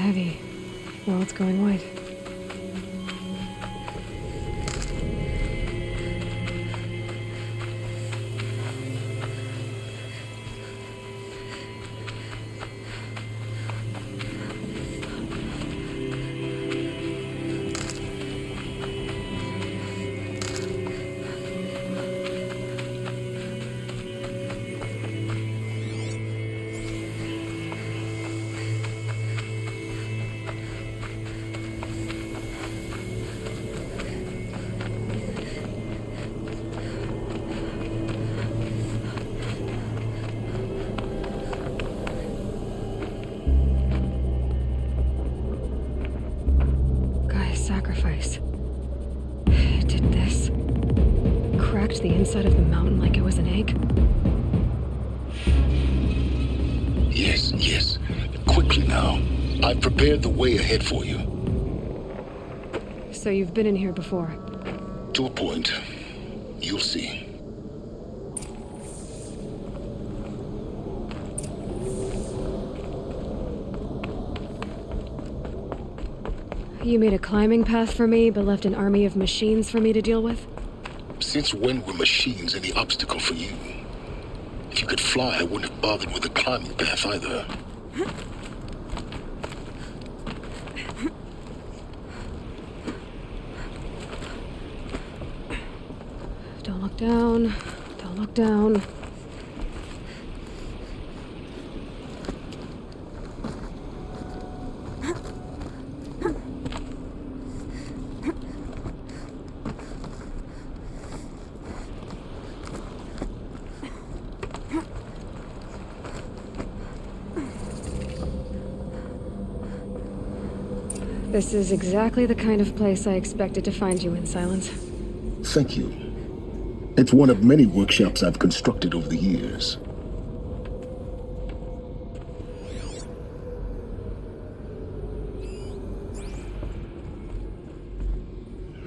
heavy. Well, it's going white. Sacrifice. It did this. Cracked the inside of the mountain like it was an egg. Yes. Quickly now. I've prepared the way ahead for you. So you've been in here before? To a point. You'll see. You made a climbing path for me, but left an army of machines for me to deal with? Since when were machines any obstacle for you? If you could fly, I wouldn't have bothered with a climbing path either. Don't look down. Don't look down. This is exactly the kind of place I expected to find you in, Silence. Thank you. It's one of many workshops I've constructed over the years.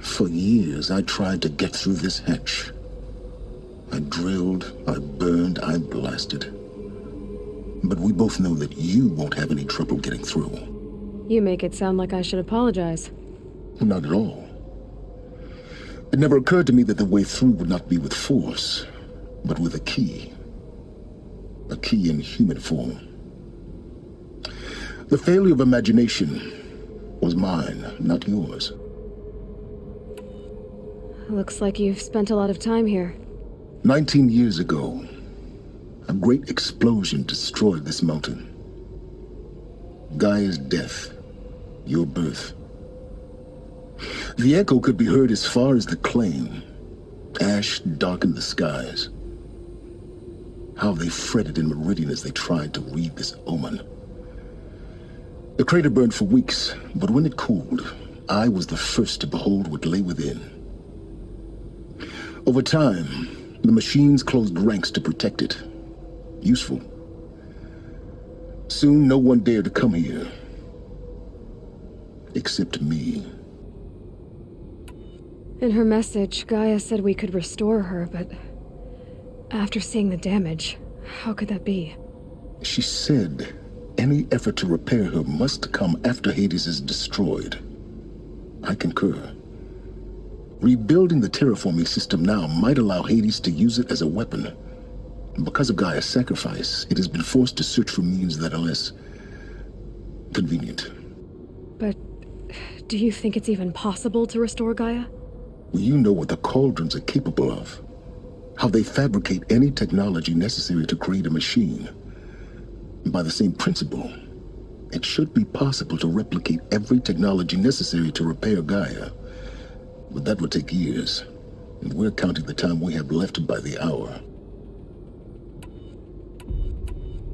For years, I tried to get through this hatch. I drilled, I burned, I blasted. But we both know that you won't have any trouble getting through. You make it sound like I should apologize. Not at all. It never occurred to me that the way through would not be with force, but with a key. A key in human form. The failure of imagination was mine, not yours. Looks like you've spent a lot of time here. 19 years ago, a great explosion destroyed this mountain. Gaia's death, your birth. The echo could be heard as far as the claim. Ash darkened the skies. How they fretted in Meridian as they tried to read this omen. The crater burned for weeks, but when it cooled, I was the first to behold what lay within. Over time, the machines closed ranks to protect it. Useful. Soon, no one dared to come here. Except me. In her message, Gaia said we could restore her, but after seeing the damage, how could that be? She said any effort to repair her must come after Hades is destroyed. I concur. Rebuilding the terraforming system now might allow Hades to use it as a weapon. Because of Gaia's sacrifice, it has been forced to search for means that are less convenient. But do you think it's even possible to restore Gaia? You know what the cauldrons are capable of. How they fabricate any technology necessary to create a machine. By the same principle, it should be possible to replicate every technology necessary to repair Gaia. But that would take years, and we're counting the time we have left by the hour.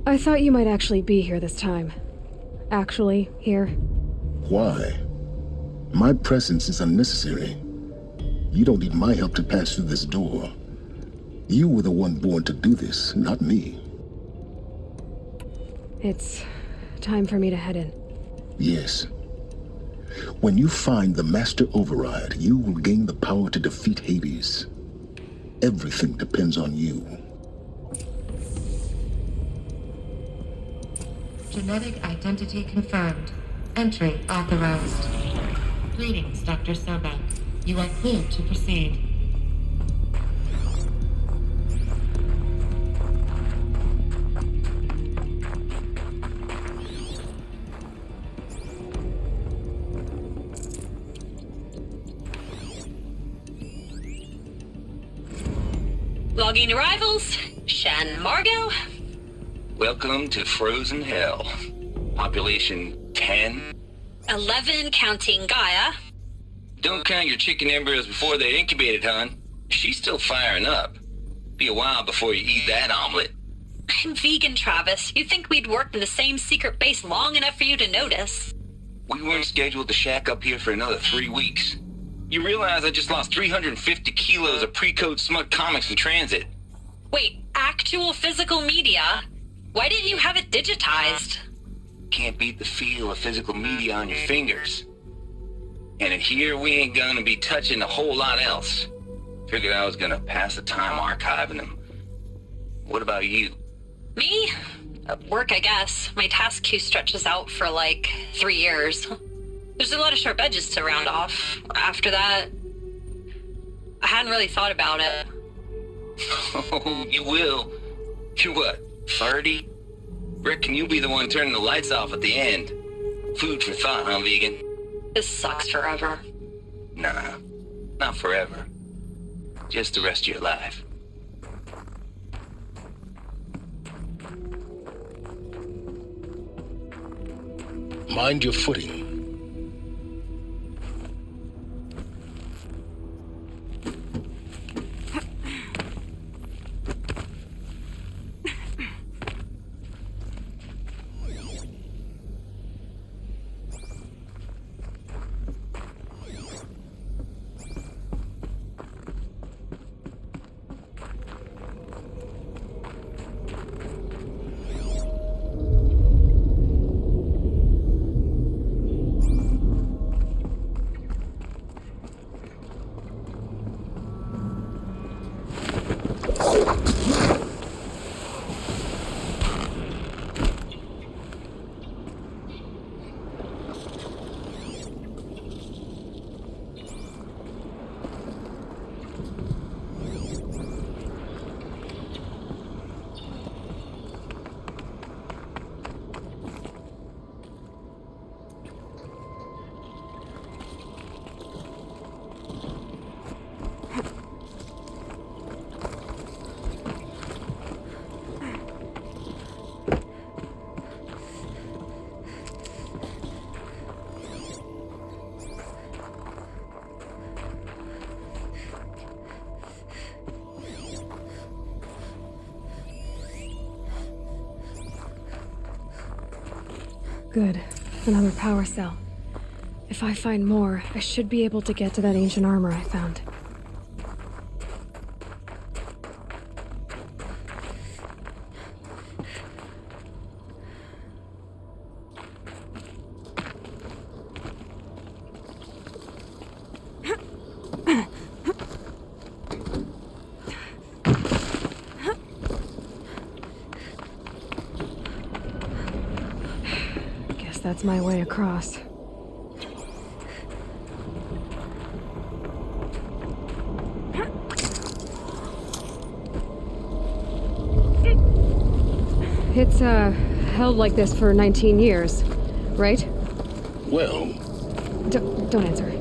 I thought you might actually be here this time. Actually, here. Why? My presence is unnecessary. You don't need my help to pass through this door. You were the one born to do this, not me. It's time for me to head in. Yes. When you find the Master Override, you will gain the power to defeat Hades. Everything depends on you. Genetic identity confirmed. Entry authorized. Greetings, Dr. Sobek. You are cleared to proceed. Logging arrivals. Shan Margot. Welcome to Frozen Hell. Population 10. 11 counting Gaia. Don't count your chicken embryos before they're incubated, hon. She's still firing up. Be a while before you eat that omelet. I'm vegan, Travis. You'd think we'd worked in the same secret base long enough for you to notice. We weren't scheduled to shack up here for another 3 weeks. You realize I just lost 350 kilos of pre-code smut comics in transit. Wait, actual physical media? Why didn't you have it digitized? Can't beat the feel of physical media on your fingers. And in here, we ain't gonna be touching a whole lot else. Figured I was gonna pass the time archiving them. What about you? Me? Work, I guess. My task queue stretches out for like 3 years. There's a lot of sharp edges to round off. After that, I hadn't really thought about it. Oh, you will. You're what, 30? Reckon you'll be the one turning the lights off at the end. Food for thought, huh, vegan? This sucks forever. Nah, not forever. Just the rest of your life. Mind your footing. Good. Another power cell. If I find more, I should be able to get to that ancient armor I found. That's my way across. It's, held like this for 19 years, right? Well... Don't answer.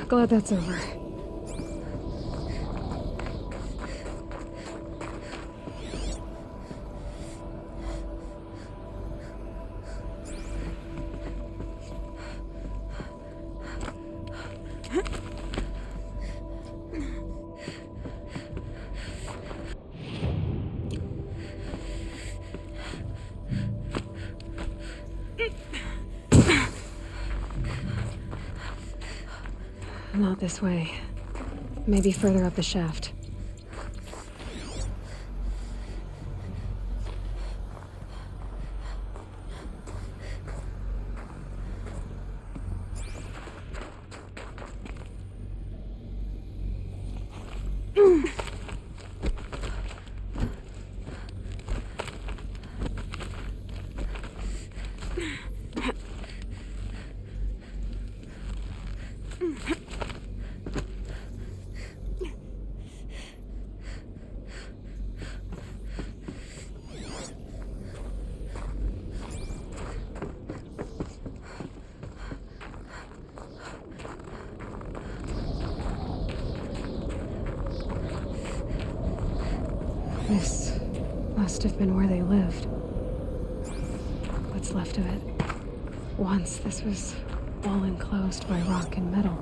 Glad that's over. Not this way. Maybe further up the shaft. This must have been where they lived. What's left of it. Once this was all enclosed by rock and metal.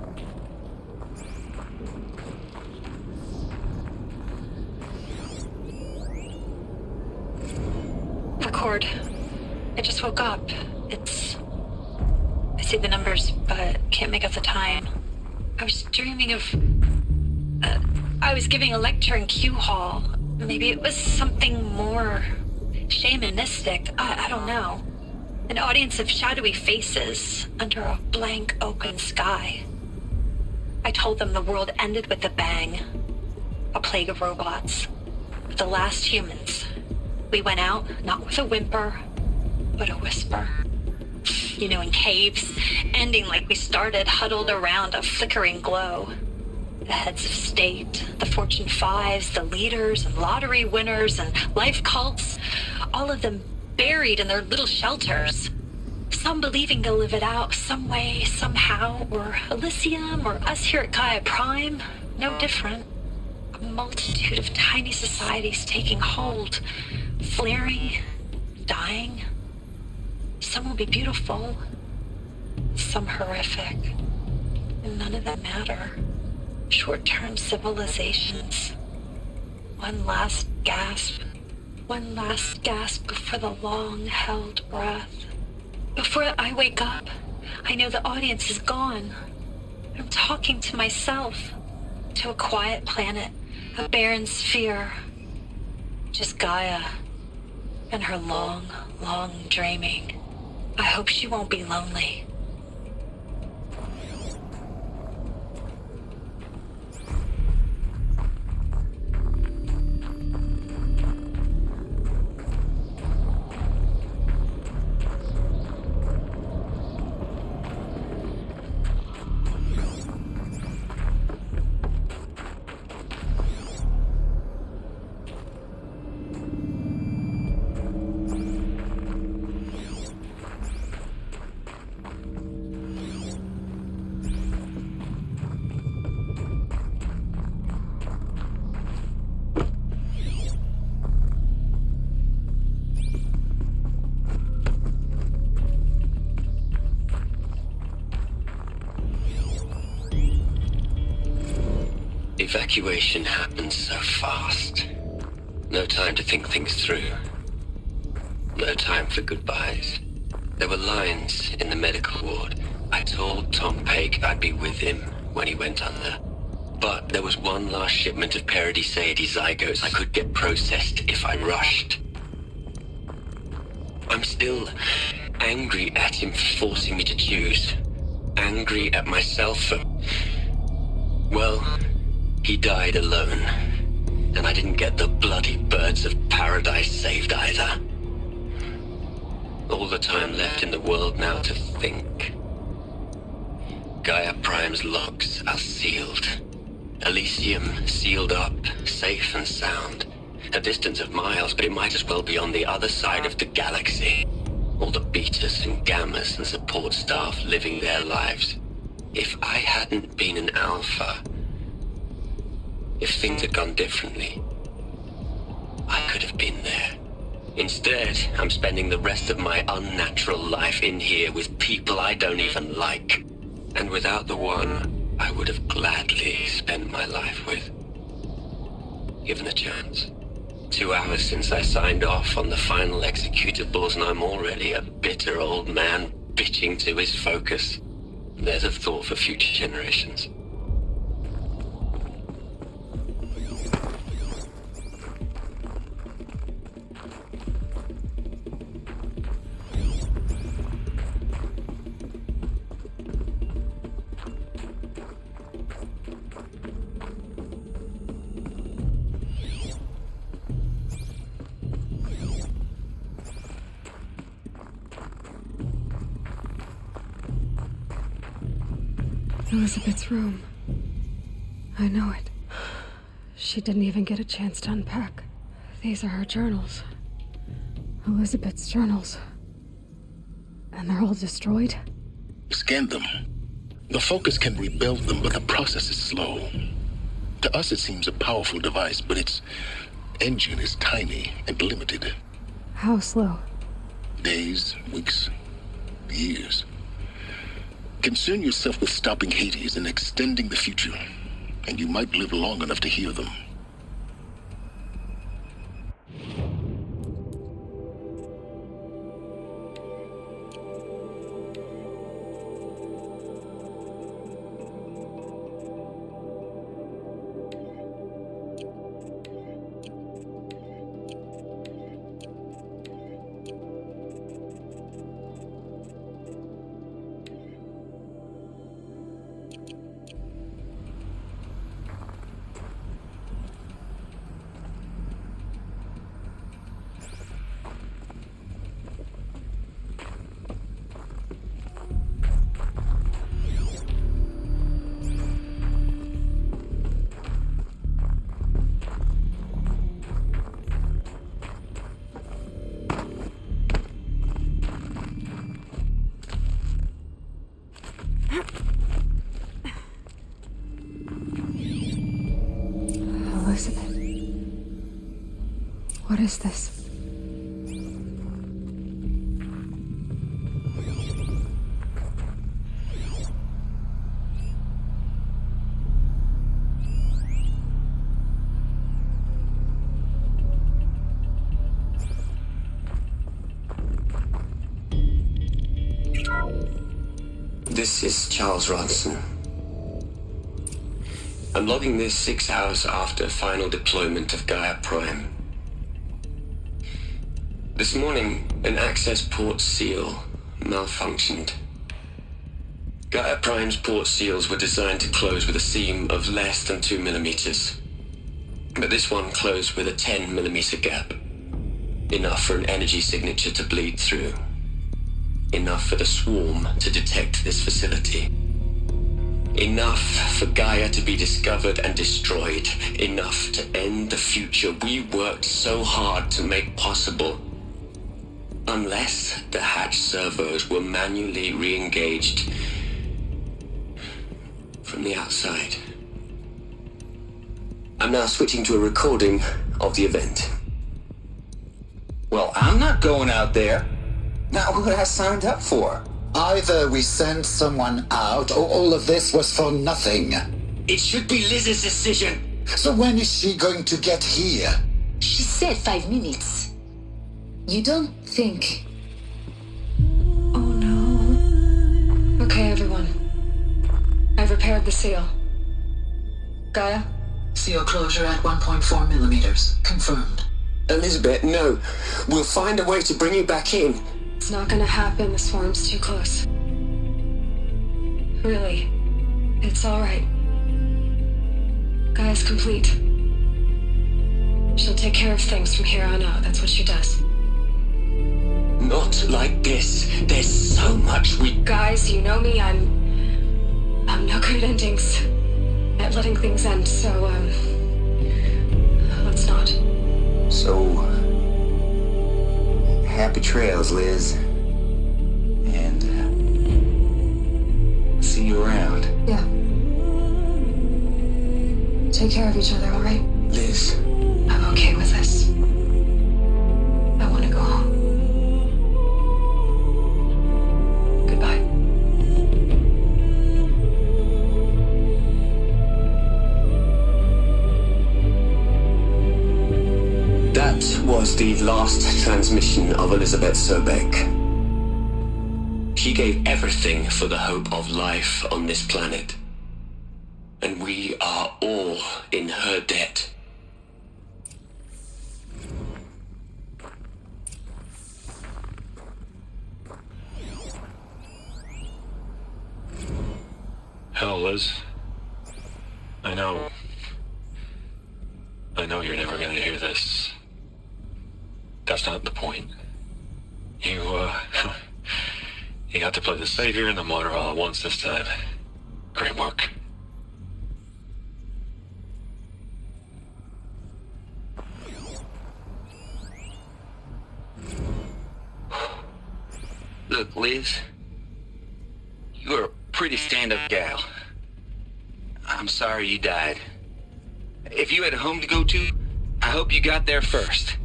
Record. I just woke up. I see the numbers, but can't make out the time. I was dreaming of... I was giving a lecture in Q Hall. Maybe it was something more shamanistic. I don't know. An audience of shadowy faces under a blank open sky. I told them the world ended with a bang. A plague of robots. The last humans. We went out, not with a whimper, but a whisper. You know, in caves, ending like we started, huddled around a flickering glow. The heads of state, the Fortune 5s, the leaders and lottery winners and life cults, all of them buried in their little shelters. Some believing they'll live it out some way, somehow, or Elysium, or us here at Gaia Prime, no different. A multitude of tiny societies taking hold, flaring, dying. Some will be beautiful, some horrific, and none of them matter. Short-term civilizations. One last gasp before the long-held breath. Before I wake up, I know the audience is gone. I'm talking to myself, to a quiet planet, a barren sphere. Just Gaia and her long, long dreaming. I hope she won't be lonely. Evacuation happened so fast. No time to think things through. No time for goodbyes. There were lines in the medical ward. I told Tom Pake I'd be with him when he went under. But there was one last shipment of Paradiseidae zygotes I could get processed if I rushed. I'm still angry at him for forcing me to choose. Angry at myself for... well... he died alone, and I didn't get the bloody birds of paradise saved either. All the time left in the world now to think. Gaia Prime's logs are sealed. Elysium sealed up, safe and sound. A distance of miles, but it might as well be on the other side of the galaxy. All the betas and gammas and support staff living their lives. If I hadn't been an alpha... if things had gone differently, I could have been there. Instead, I'm spending the rest of my unnatural life in here with people I don't even like. And without the one I would have gladly spent my life with. Given a chance. 2 hours since I signed off on the final executables, and I'm already a bitter old man bitching to his focus. There's a thought for future generations. Elizabeth's room. I know it. She didn't even get a chance to unpack. These are her journals. Elizabeth's journals. And they're all destroyed? Scan them. The Focus can rebuild them, but the process is slow. To us, it seems a powerful device, but its engine is tiny and limited. How slow? Days, weeks, years. Concern yourself with stopping Hades and extending the future, and you might live long enough to hear them. Elizabeth. What is this? This is Charles Ronson. I'm logging this 6 hours after final deployment of Gaia Prime. This morning, an access port seal malfunctioned. Gaia Prime's port seals were designed to close with a seam of less than 2 millimeters. But this one closed with a 10 millimeter gap. Enough for an energy signature to bleed through. Enough for the swarm to detect this facility. Enough for Gaia to be discovered and destroyed. Enough to end the future we worked so hard to make possible. Unless the hatch servos were manually re-engaged from the outside. I'm now switching to a recording of the event. Well, I'm not going out there. Not what I signed up for. Either we send someone out, or all of this was for nothing. It should be Liz's decision. So when is she going to get here? She said 5 minutes. You don't think... Oh no. Okay, everyone. I've repaired the seal. Gaia? Seal closure at 1.4 millimeters. Confirmed. Elizabeth, no. We'll find a way to bring you back in. It's not gonna happen. The swarm's too close. Really. It's alright. Gaia's complete. She'll take care of things from here on out. That's what she does. Not like this. There's so much we... Guys, you know me. I'm no good at endings. At letting things end, so, let's not. So, happy trails, Liz. And see you around. Yeah. Take care of each other, alright? Liz. I'm okay with this. I want to go home. Goodbye. That was the last transmission of Elizabeth Sobek. She gave everything for the hope of life on this planet. And we are all in her debt. Hell, Liz. I know you're never gonna hear this. That's not the point. You got to play the savior and the martyr all at once this time. Great work. Look, Liz, you're a pretty stand-up gal. I'm sorry you died. If you had a home to go to, I hope you got there first.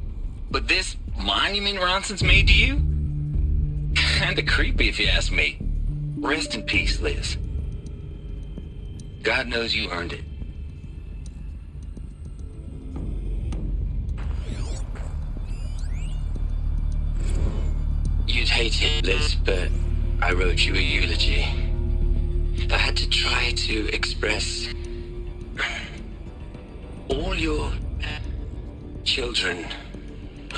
But this monument Ronson's made to you? Kinda creepy if you ask me. Rest in peace, Liz. God knows you earned it. You'd hate it, Liz, but I wrote you a eulogy. I had to try to express all your children.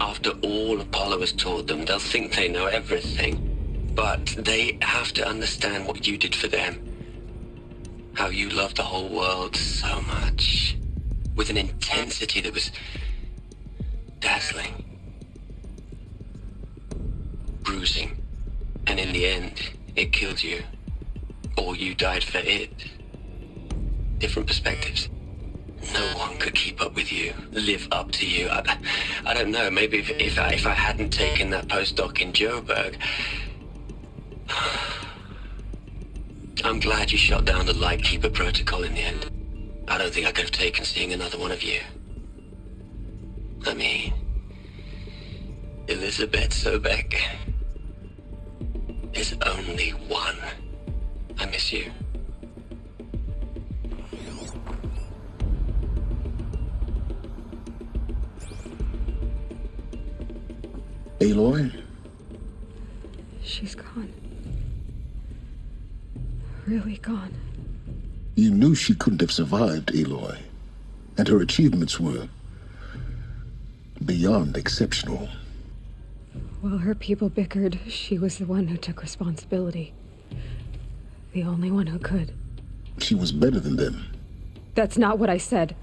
After all Apollo has taught them, they'll think they know everything. But they have to understand what you did for them. How you loved the whole world so much. With an intensity that was dazzling. Bruising. And in the end, it killed you. Or you died for it. Different perspectives. No one could keep up with you, live up to you. I don't know, maybe if I hadn't taken that postdoc in Joburg. I'm glad you shot down the Lightkeeper protocol in the end. I don't think I could have taken seeing another one of you. I mean, Elizabeth Sobek is only one. I miss you. Aloy? She's gone. Really gone. You knew she couldn't have survived, Aloy. And her achievements were beyond exceptional. While her people bickered, she was the one who took responsibility. The only one who could. She was better than them. That's not what I said.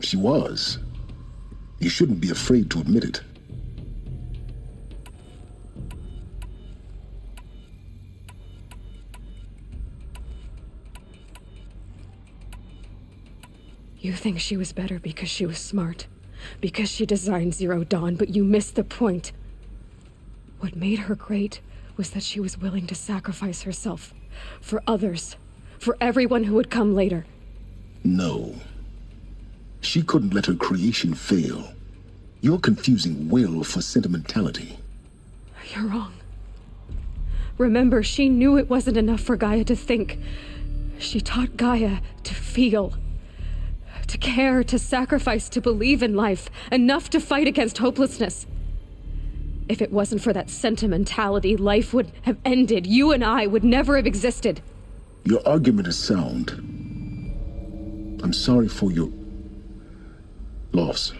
She was. You shouldn't be afraid to admit it. You think she was better because she was smart, because she designed Zero Dawn, but you missed the point. What made her great was that she was willing to sacrifice herself for others, for everyone who would come later. No. She couldn't let her creation fail. You're confusing will for sentimentality. You're wrong. Remember, she knew it wasn't enough for Gaia to think. She taught Gaia to feel. To care, to sacrifice, to believe in life, enough to fight against hopelessness. If it wasn't for that sentimentality, life would have ended. You and I would never have existed. Your argument is sound. I'm sorry for your loss.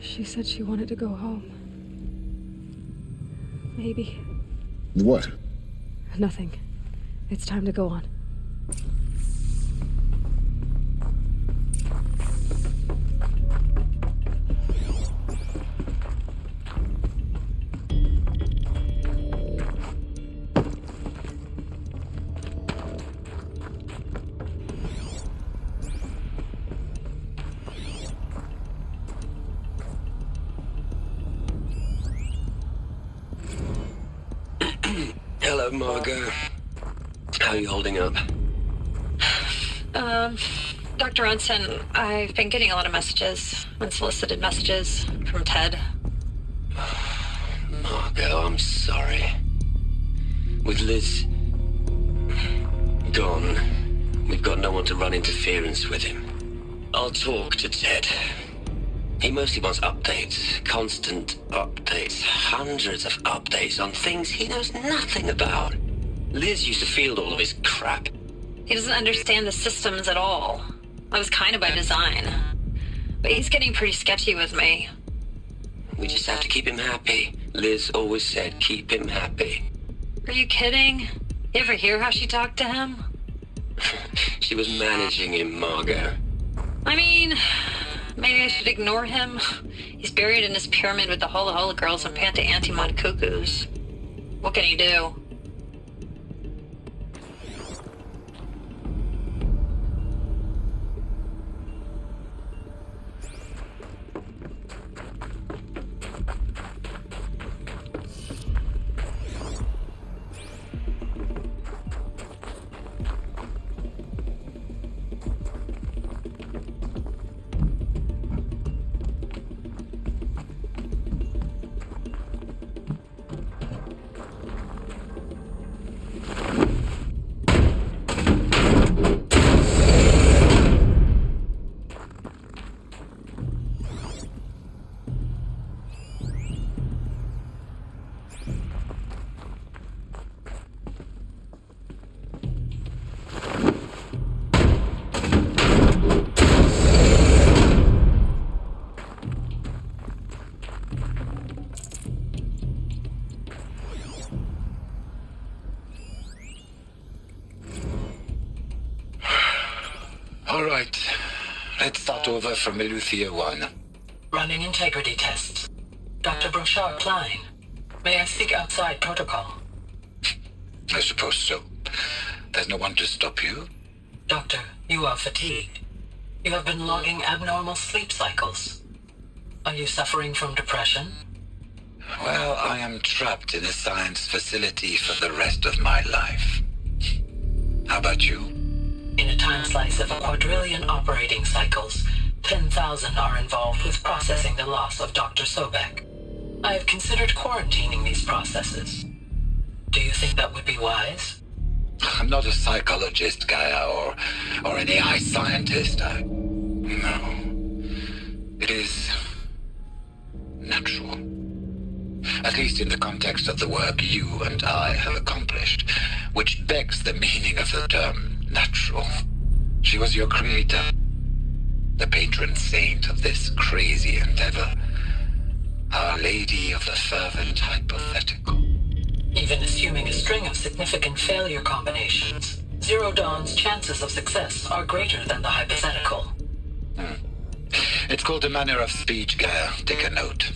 She said she wanted to go home. Maybe. What? Nothing. It's time to go on. Hello, Margot. How are you holding up? Dr. Ronson, I've been getting a lot of messages, unsolicited messages from Ted. Margot, I'm sorry. With Liz gone, we've got no one to run interference with him. I'll talk to Ted. He mostly wants updates, constant updates, hundreds of updates on things he knows nothing about. Liz used to field all of his crap. He doesn't understand the systems at all. That was kind of by design. But he's getting pretty sketchy with me. We just have to keep him happy. Liz always said keep him happy. Are you kidding? You ever hear how she talked to him? She was managing him, Margot. I mean, maybe I should ignore him. He's buried in his pyramid with the Hola Hola girls and Panta Antimon cuckoos. What can he do? All right. Let's start over from Eleuthia 1. Running integrity tests. Dr. Brochard Klein, may I speak outside protocol? I suppose so. There's no one to stop you. Doctor, you are fatigued. You have been logging abnormal sleep cycles. Are you suffering from depression? Well, I am trapped in a science facility for the rest of my life. How about you? In a time slice of a quadrillion operating cycles, 10,000 are involved with processing the loss of Dr. Sobek. I have considered quarantining these processes. Do you think that would be wise? I'm not a psychologist, Gaia, or an AI scientist. No. It is natural. At least in the context of the work you and I have accomplished, which begs the meaning of the term natural. She was your creator, the patron saint of this crazy endeavor, Our Lady of the Fervent Hypothetical. Even assuming a string of significant failure combinations, Zero Dawn's chances of success are greater than the hypothetical. It's called a manner of speech, Gaia. Take a note.